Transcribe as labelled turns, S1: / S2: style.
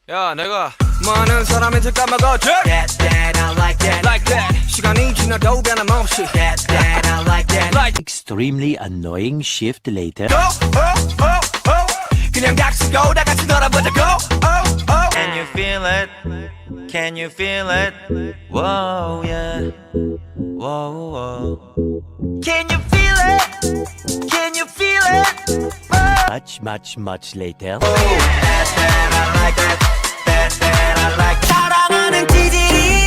S1: 야, 내가 많은 사람한테 까먹었지.
S2: That I like that.
S1: Like that. 시간이 지나도 변함없이.
S2: That I like that.
S1: Like
S3: Extremely annoying shift later.
S1: go, oh, oh, oh. 그냥 닥치고 다 같이 놀아보자고. Oh, oh.
S4: Can you feel it? Can you feel it? Whoa, yeah. Whoa, whoa. Can you feel it? Can you feel it?
S3: Much later.
S2: That I like that. That I like.
S4: 사랑하는 찌질이